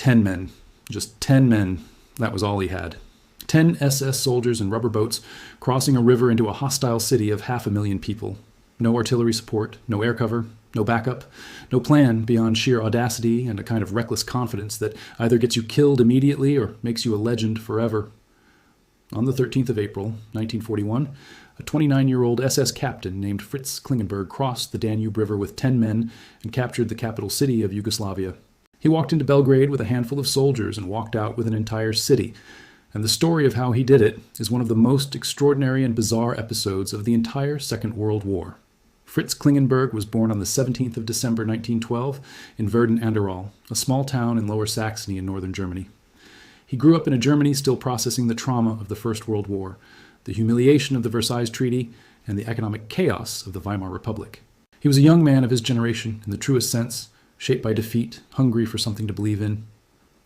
10 men. Just 10 men. That was all he had. 10 SS soldiers in rubber boats crossing a river into a hostile city of 500,000 people. No artillery support, no air cover, no backup, no plan beyond sheer audacity and a kind of reckless confidence that either gets you killed immediately or makes you a legend forever. On the 13th of April, 1941, a 29-year-old SS captain named Fritz Klingenberg crossed the Danube River with 10 men and captured the capital city of Yugoslavia. He walked into Belgrade with a handful of soldiers and walked out with an entire city. And the story of how he did it is one of the most extraordinary and bizarre episodes of the entire Second World War. Fritz Klingenberg was born on the 17th of December 1912 in Verden an der Waal, a small town in Lower Saxony in northern Germany. He grew up in a Germany still processing the trauma of the First World War, the humiliation of the Versailles Treaty, and the economic chaos of the Weimar Republic. He was a young man of his generation in the truest sense, shaped by defeat, hungry for something to believe in.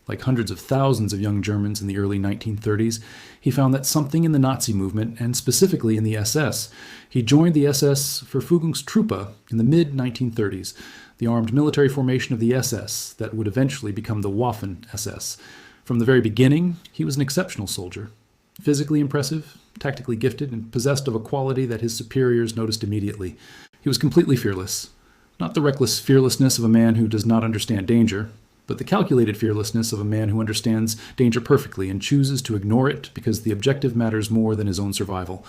Like hundreds of thousands of young Germans in the early 1930s, he found that something in the Nazi movement, and specifically in the SS. He joined the SS Verfügungstruppe in the mid-1930s, the armed military formation of the SS that would eventually become the Waffen-SS. From the very beginning, he was an exceptional soldier, physically impressive, tactically gifted, and possessed of a quality that his superiors noticed immediately. He was completely fearless. Not the reckless fearlessness of a man who does not understand danger, but the calculated fearlessness of a man who understands danger perfectly and chooses to ignore it because the objective matters more than his own survival.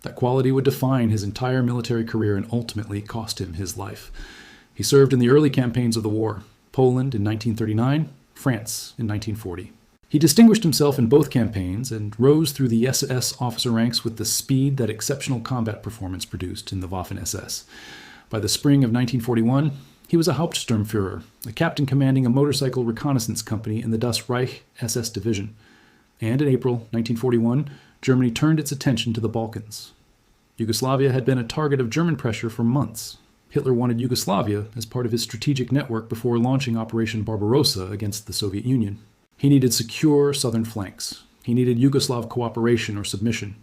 That quality would define his entire military career and ultimately cost him his life. He served in the early campaigns of the war, Poland in 1939, France in 1940. He distinguished himself in both campaigns and rose through the SS officer ranks with the speed that exceptional combat performance produced in the Waffen-SS. By the spring of 1941, he was a Hauptsturmführer, a captain commanding a motorcycle reconnaissance company in the Das Reich SS division. And in April 1941, Germany turned its attention to the Balkans. Yugoslavia had been a target of German pressure for months. Hitler wanted Yugoslavia as part of his strategic network before launching Operation Barbarossa against the Soviet Union. He needed secure southern flanks. He needed Yugoslav cooperation or submission.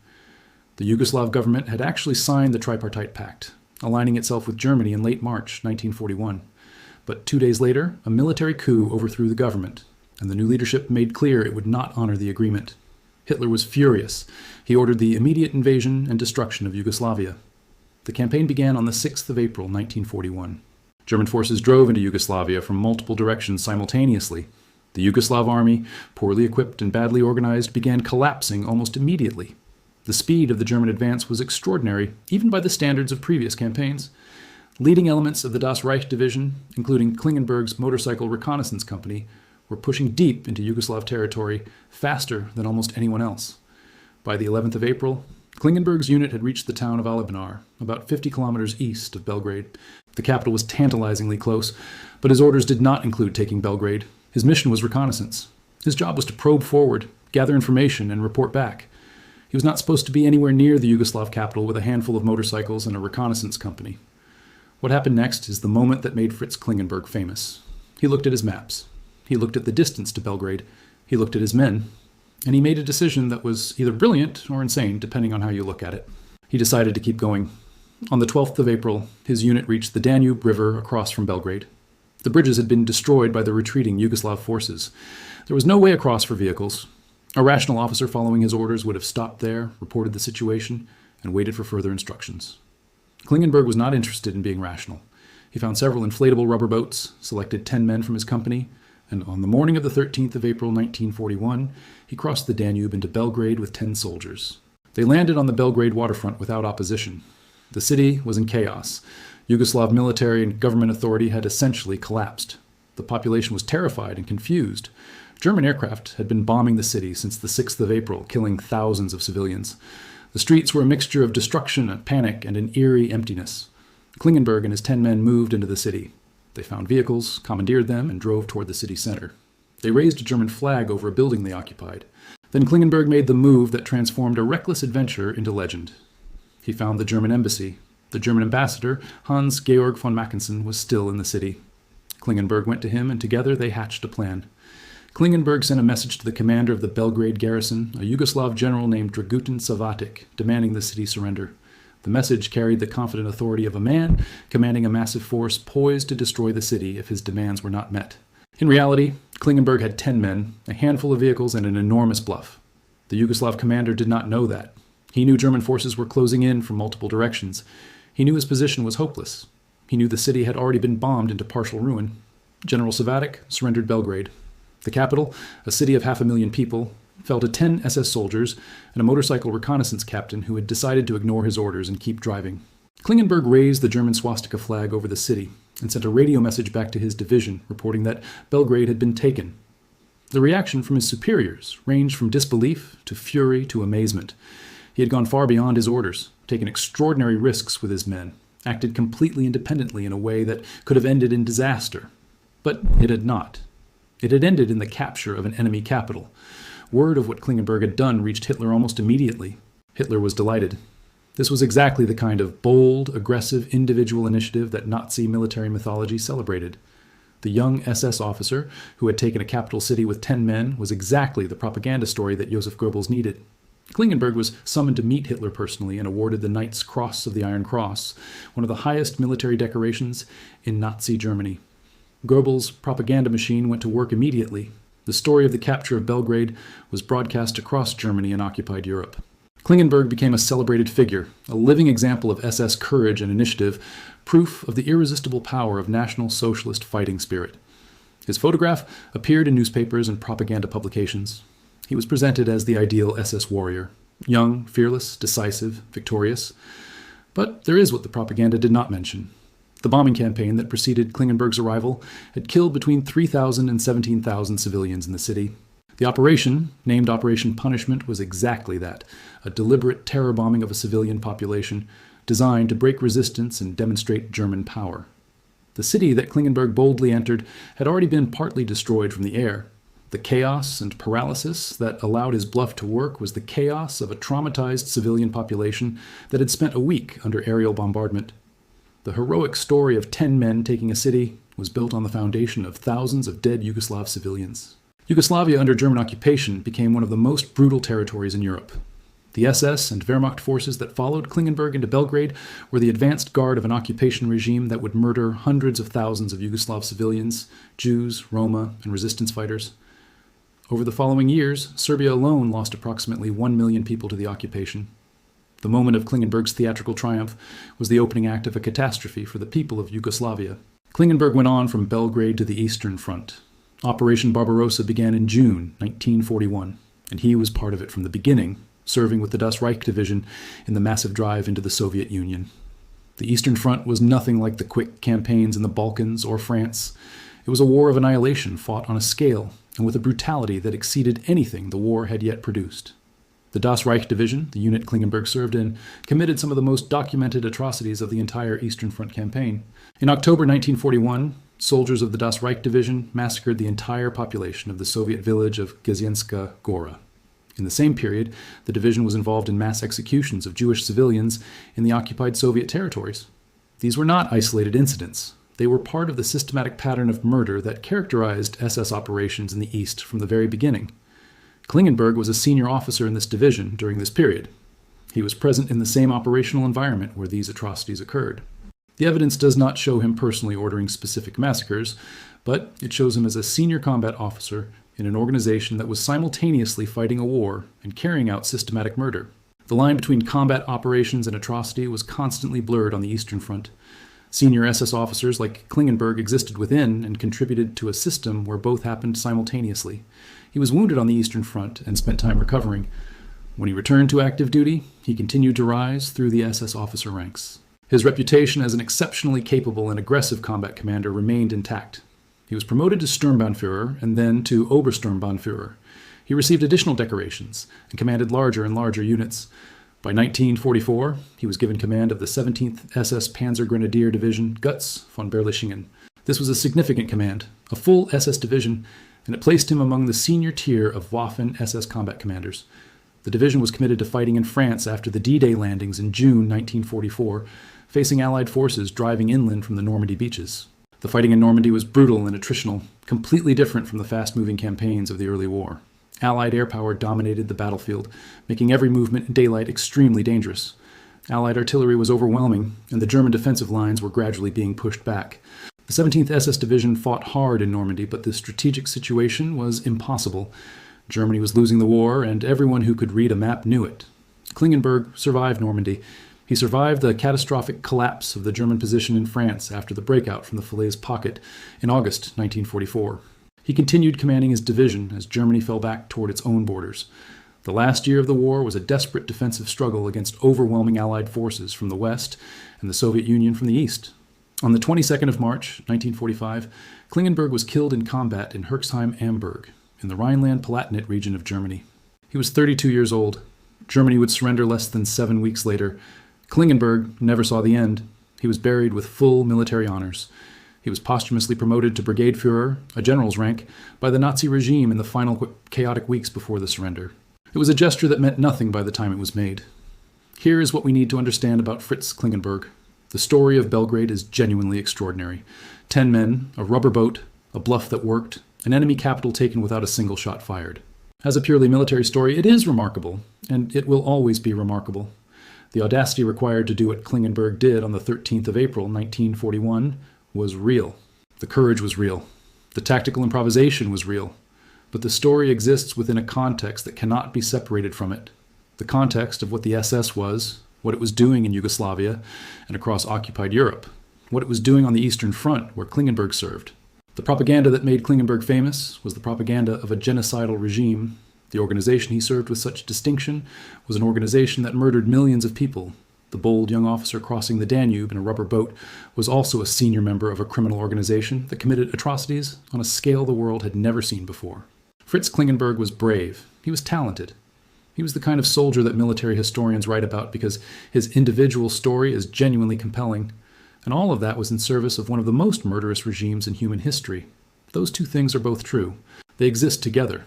The Yugoslav government had actually signed the Tripartite Pact, aligning itself with Germany in late March 1941. But 2 days later, a military coup overthrew the government, and the new leadership made clear it would not honor the agreement. Hitler was furious. He ordered the immediate invasion and destruction of Yugoslavia. The campaign began on the 6th of April 1941. German forces drove into Yugoslavia from multiple directions simultaneously. The Yugoslav army, poorly equipped and badly organized, began collapsing almost immediately. The speed of the German advance was extraordinary, even by the standards of previous campaigns. Leading elements of the Das Reich division, including Klingenberg's motorcycle reconnaissance company, were pushing deep into Yugoslav territory faster than almost anyone else. By the 11th of April, Klingenberg's unit had reached the town of Alibunar, about 50 kilometers east of Belgrade. The capital was tantalizingly close, but his orders did not include taking Belgrade. His mission was reconnaissance. His job was to probe forward, gather information, and report back. He was not supposed to be anywhere near the Yugoslav capital with a handful of motorcycles and a reconnaissance company. What happened next is the moment that made Fritz Klingenberg famous. He looked at his maps. He looked at the distance to Belgrade. He looked at his men. And he made a decision that was either brilliant or insane, depending on how you look at it. He decided to keep going. On the 12th of April, his unit reached the Danube River across from Belgrade. The bridges had been destroyed by the retreating Yugoslav forces. There was no way across for vehicles. A rational officer following his orders would have stopped there, reported the situation, and waited for further instructions. Klingenberg was not interested in being rational. He found several inflatable rubber boats, selected 10 men from his company, and on the morning of the 13th of April 1941, he crossed the Danube into Belgrade with 10 soldiers. They landed on the Belgrade waterfront without opposition. The city was in chaos. Yugoslav military and government authority had essentially collapsed. The population was terrified and confused. German aircraft had been bombing the city since the 6th of April, killing thousands of civilians. The streets were a mixture of destruction and panic and an eerie emptiness. Klingenberg and his 10 men moved into the city. They found vehicles, commandeered them, and drove toward the city center. They raised a German flag over a building they occupied. Then Klingenberg made the move that transformed a reckless adventure into legend. He found the German embassy. The German ambassador, Hans-Georg von Mackensen, was still in the city. Klingenberg went to him, and together they hatched a plan. Klingenberg sent a message to the commander of the Belgrade garrison, a Yugoslav general named Dragutin Savatic, demanding the city surrender. The message carried the confident authority of a man commanding a massive force poised to destroy the city if his demands were not met. In reality, Klingenberg had 10 men, a handful of vehicles, and an enormous bluff. The Yugoslav commander did not know that. He knew German forces were closing in from multiple directions. He knew his position was hopeless. He knew the city had already been bombed into partial ruin. General Savatic surrendered Belgrade. The capital, a city of 500,000 people, fell to 10 SS soldiers and a motorcycle reconnaissance captain who had decided to ignore his orders and keep driving. Klingenberg raised the German swastika flag over the city and sent a radio message back to his division reporting that Belgrade had been taken. The reaction from his superiors ranged from disbelief to fury to amazement. He had gone far beyond his orders, taken extraordinary risks with his men, acted completely independently in a way that could have ended in disaster. But it had not. It had ended in the capture of an enemy capital. Word of what Klingenberg had done reached Hitler almost immediately. Hitler was delighted. This was exactly the kind of bold, aggressive, individual initiative that Nazi military mythology celebrated. The young SS officer who had taken a capital city with 10 men was exactly the propaganda story that Joseph Goebbels needed. Klingenberg was summoned to meet Hitler personally and awarded the Knight's Cross of the Iron Cross, one of the highest military decorations in Nazi Germany. Goebbels' propaganda machine went to work immediately. The story of the capture of Belgrade was broadcast across Germany and occupied Europe. Klingenberg became a celebrated figure, a living example of SS courage and initiative, proof of the irresistible power of National Socialist fighting spirit. His photograph appeared in newspapers and propaganda publications. He was presented as the ideal SS warrior, young, fearless, decisive, victorious. But there is what the propaganda did not mention. The bombing campaign that preceded Klingenberg's arrival had killed between 3,000 and 17,000 civilians in the city. The operation, named Operation Punishment, was exactly that, a deliberate terror bombing of a civilian population designed to break resistance and demonstrate German power. The city that Klingenberg boldly entered had already been partly destroyed from the air. The chaos and paralysis that allowed his bluff to work was the chaos of a traumatized civilian population that had spent a week under aerial bombardment. The heroic story of 10 men taking a city was built on the foundation of thousands of dead Yugoslav civilians. Yugoslavia under German occupation became one of the most brutal territories in Europe. The SS and Wehrmacht forces that followed Klingenberg into Belgrade were the advanced guard of an occupation regime that would murder hundreds of thousands of Yugoslav civilians, Jews, Roma, and resistance fighters. Over the following years, Serbia alone lost approximately 1 million people to the occupation. The moment of Klingenberg's theatrical triumph was the opening act of a catastrophe for the people of Yugoslavia. Klingenberg went on from Belgrade to the Eastern Front. Operation Barbarossa began in June 1941, and he was part of it from the beginning, serving with the Das Reich Division in the massive drive into the Soviet Union. The Eastern Front was nothing like the quick campaigns in the Balkans or France. It was a war of annihilation fought on a scale and with a brutality that exceeded anything the war had yet produced. The Das Reich Division, the unit Klingenberg served in, committed some of the most documented atrocities of the entire Eastern Front campaign. In October 1941, soldiers of the Das Reich Division massacred the entire population of the Soviet village of Gazianska Gora. In the same period, the division was involved in mass executions of Jewish civilians in the occupied Soviet territories. These were not isolated incidents. They were part of the systematic pattern of murder that characterized SS operations in the East from the very beginning. Klingenberg was a senior officer in this division during this period. He was present in the same operational environment where these atrocities occurred. The evidence does not show him personally ordering specific massacres, but it shows him as a senior combat officer in an organization that was simultaneously fighting a war and carrying out systematic murder. The line between combat operations and atrocity was constantly blurred on the Eastern Front. Senior SS officers like Klingenberg existed within and contributed to a system where both happened simultaneously. He was wounded on the Eastern Front and spent time recovering. When he returned to active duty, he continued to rise through the SS officer ranks. His reputation as an exceptionally capable and aggressive combat commander remained intact. He was promoted to Sturmbannführer and then to Obersturmbannführer. He received additional decorations and commanded larger and larger units. By 1944, he was given command of the 17th SS Panzer Grenadier Division Götz von Berlichingen. This was a significant command, a full SS division, and it placed him among the senior tier of Waffen-SS combat commanders. The division was committed to fighting in France after the D-Day landings in June 1944, facing Allied forces driving inland from the Normandy beaches. The fighting in Normandy was brutal and attritional, completely different from the fast-moving campaigns of the early war. Allied air power dominated the battlefield, making every movement in daylight extremely dangerous. Allied artillery was overwhelming, and the German defensive lines were gradually being pushed back. The 17th SS Division fought hard in Normandy, but the strategic situation was impossible. Germany was losing the war, and everyone who could read a map knew it. Klingenberg survived Normandy. He survived the catastrophic collapse of the German position in France after the breakout from the Falaise Pocket in August 1944. He continued commanding his division as Germany fell back toward its own borders. The last year of the war was a desperate defensive struggle against overwhelming Allied forces from the west and the Soviet Union from the east. On the 22nd of March, 1945, Klingenberg was killed in combat in Herxheim-Amberg, in the Rhineland-Palatinate region of Germany. He was 32 years old. Germany would surrender less than 7 weeks later. Klingenberg never saw the end. He was buried with full military honors. He was posthumously promoted to Brigade Führer, a general's rank, by the Nazi regime in the final chaotic weeks before the surrender. It was a gesture that meant nothing by the time it was made. Here is what we need to understand about Fritz Klingenberg. The story of Belgrade is genuinely extraordinary. 10 men, a rubber boat, a bluff that worked, an enemy capital taken without a single shot fired. As a purely military story, it is remarkable, and it will always be remarkable. The audacity required to do what Klingenberg did on the 13th of April, 1941, was real. The courage was real. The tactical improvisation was real. But the story exists within a context that cannot be separated from it. The context of what the SS was, what it was doing in Yugoslavia and across occupied Europe, what it was doing on the Eastern Front where Klingenberg served. The propaganda that made Klingenberg famous was the propaganda of a genocidal regime. The organization he served with such distinction was an organization that murdered millions of people. The bold young officer crossing the Danube in a rubber boat was also a senior member of a criminal organization that committed atrocities on a scale the world had never seen before. Fritz Klingenberg was brave. He was talented. He was the kind of soldier that military historians write about because his individual story is genuinely compelling. And all of that was in service of one of the most murderous regimes in human history. Those two things are both true. They exist together.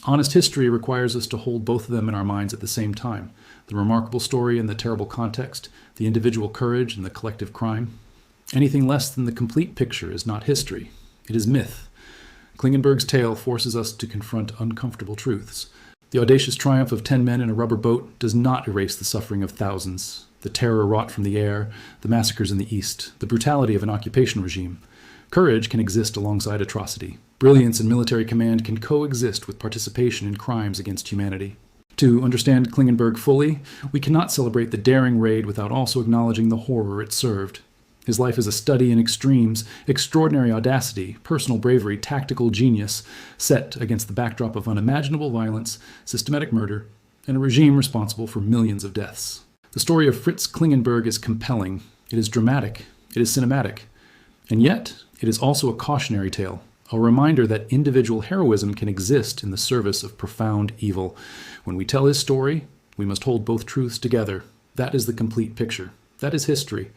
Honest history requires us to hold both of them in our minds at the same time. The remarkable story and the terrible context, the individual courage and the collective crime. Anything less than the complete picture is not history. It is myth. Klingenberg's tale forces us to confront uncomfortable truths. The audacious triumph of 10 men in a rubber boat does not erase the suffering of thousands, the terror wrought from the air, the massacres in the East, the brutality of an occupation regime. Courage can exist alongside atrocity. Brilliance in military command can coexist with participation in crimes against humanity. To understand Klingenberg fully, we cannot celebrate the daring raid without also acknowledging the horror it served. His life is a study in extremes, extraordinary audacity, personal bravery, tactical genius, set against the backdrop of unimaginable violence, systematic murder, and a regime responsible for millions of deaths. The story of Fritz Klingenberg is compelling. It is dramatic. It is cinematic. And yet, it is also a cautionary tale, a reminder that individual heroism can exist in the service of profound evil. When we tell his story, we must hold both truths together. That is the complete picture. That is history.